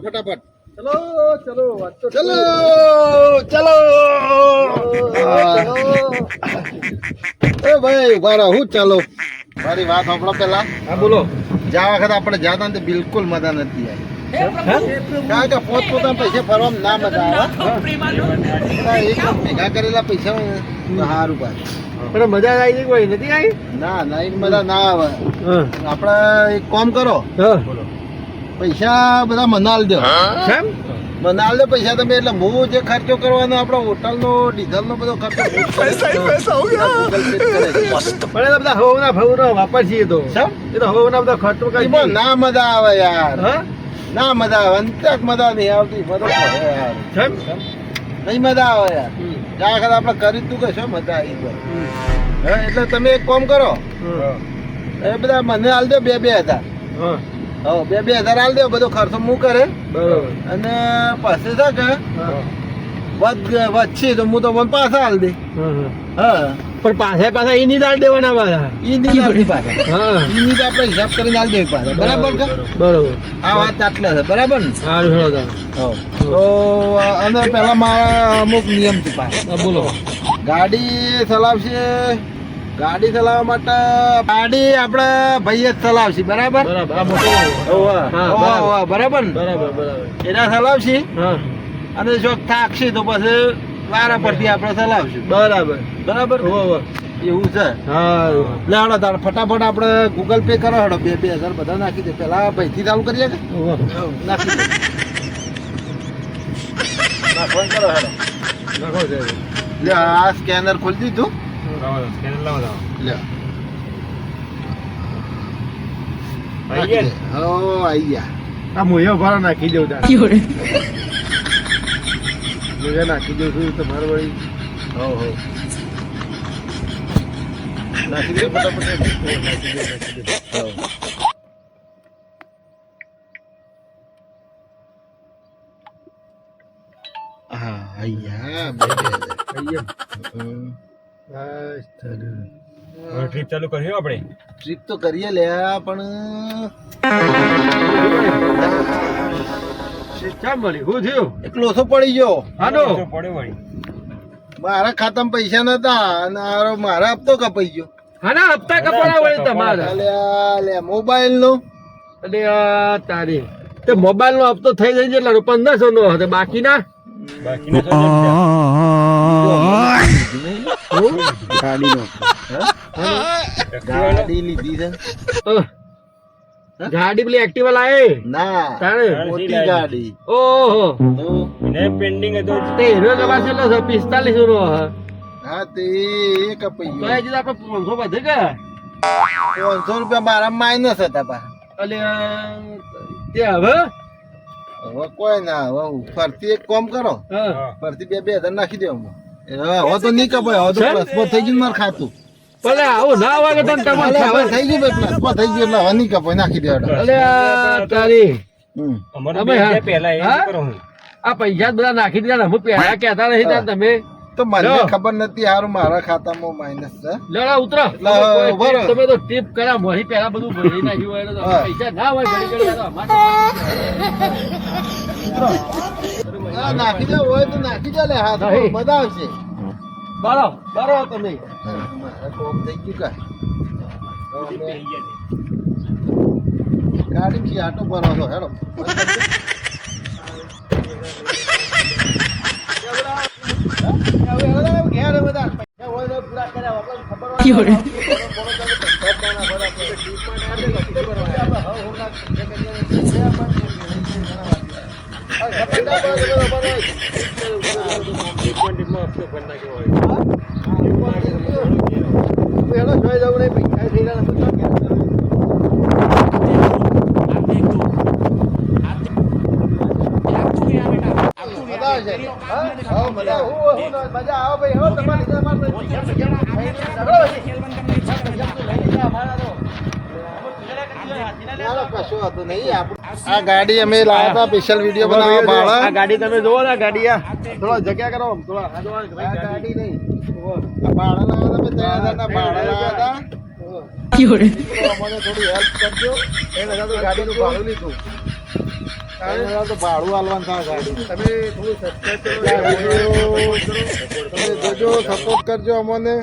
ફટાફટ. ચલો ચલો ચલો ચલો એ ભાઈ ઉભા રહો. હું ચાલો મારી વાત સાંભળો પેલા. હા બોલો. જ્યાં વખત આપણે જતા ને તો બિલકુલ મજા નથી આવી. કારણ કે પોતપોતાના પૈસા ફરવામાં ના મજા આવે. એક ભેગા કરેલા પૈસા હોય ને તો સારું ભાઈ. પણ મજા આવી કોઈ નથી આવી. ના ના એ મજા ના આવે. આપણે એક કામ કરો, પૈસા બધા મને આલ દો. કેમ મને આલ દો પૈસા તમે. એટલે હું જે ખર્ચો કરવાનો આપણો હોટલનો ડીઝલનો બધો ખર્ચો પણ એ બધા હવના ફવના વાપરશીએ તો એ તો હવના બધા ખર્ચો કરી. ના મજા આવે યાર. ના મજા આવે. અંતક મજા નહીં આવતી. બરોબર યાર. નહીં મજા આવે યાર. જ્યાં વખત આપણે કરી તું કે શું મજા આવી ગઈ. એટલે તમે એક કામ કરો, એ બધા મને આલ દો 2,000. હા 2,000 આલ દો. બધો ખર્ચો હું કરે. બરોબર. અને પછી છે કે વધશે તો હું તો મને પાછા આલ દે. હા પણ પાછા એની દાળ દેવાના પાછા. ઈ પાછા હા ઈ તો આપણે હિસાબ કરીને આલ દેવી પાછા. બરાબર કે બરોબર. આ વાત આટલા છે. બરાબર ને? સારું તો અને પેલા મારા અમુક નિયમ છે પાછા. બોલો. ગાડી ચલાવશે. ગાડી ચલાવવા માટે ગાડી આપણે ભાઈ જ ચલાવશે. બરાબર બરાબર ને? એના ચલાવશે. અને જો થાકશે તો પછી વારા પરથી આપણે ચલાવશું. બરાબર એવું છે. લે હડો તાર ફટાફટ આપણે ગૂગલ પે કરો. હડો 2,000 બધા નાખી દે. પેલા ભાઈથી ચાલુ કરીએ કે નાખી દે. નાખવાનું કરો હેડો. લે આ સ્કેનર ખોલી દીધું. લે આઈ ગયા. આ મોયો ભાડા નાખી દઉં તાર. નાખી દઉં છું તમારે વળી. નાખી દે ફટાફટ. હા આઈ ટ્રીપ ચાલુ કર્યું આપણે. ટ્રીપ તો કરીએ લે પણ કેમ મળી? શું થયું? એક લોસો પડી ગયો. હાલો મારા ખાતામાં પૈસા નતા અને મારા હપ્તો કપાઈ ગયો. હાના હપ્તા કપાણા વળી તમારા. લે મોબાઈલ નો. અરે આ તારી તે મોબાઈલ નો હપ્તો થઈ જાય એટલે 1,500 નો હતો. બાકીના ગાડી લીધી છે. ગાડી પેલી એક્ટિવા લાવે ના મોટી ગાડી. ઓહો પેન્ડિંગ હતો. તે હીરો કપાસ કેટલો છે? 4500 નો. હા તે કપાઈ તો ગયો. એ આપણે 500 વધે કે 500 રૂપિયા મારા માઇનસ હતા પા. અલે તે હવે કોઈ ના. હવે ફરતી એક કામ કરો. ફરતી 2,000 નાખી દે. હવે તો નહીં કપાય. હવે તો પ્લસમાં થઈ ગયું મારું ખાતું. ભલે આવું ના આવે તો તમારે થઈ ગયું પ્લસમાં થઈ ગયું એટલે હવે નહીં કપાય. નાખી દે. અલે તારી આ પૈસા બધા નાખી દીધા. હું પહેલા કહેતા નહીં તમે તો મને ખબર નથી. સારું મારા ખાતામાં માઇનસ છે. લેડા ઉતરો. તમે તો ટીપ કર્યા મોહી પહેલા બધું ભરી નાખ્યું હોય તો પૈસા ના હોય ઘડી ઘડી નાખી દે. હોય તો નાખી દે. લે હાથ મજા આવશે. બરો તમે થઈ ગયું ગાડી થી આટો ભરો છો. હેડો આ ગાડી અમે લાવ્યા હતા સ્પેશિયલ વિડીયો બનાવવા ભાડા. આ ગાડી તમે જોવો ને. ગાડી આ થોડા જગ્યા કરો. થોડા ગાડી નહીં ભાડા લાવ્યા તમે 3,000 ના ભાડા લાવ્યા હતા. અમને થોડી હેલ્પ કરજો. એ બધા તો ગાડીનું ભાડું લીધું. તો ભાડું આલવાનું થાય ગાડી. તમે થોડું સબસ્ક્રાઇબ કરો, તમે જોજો, સપોર્ટ કરજો અમને.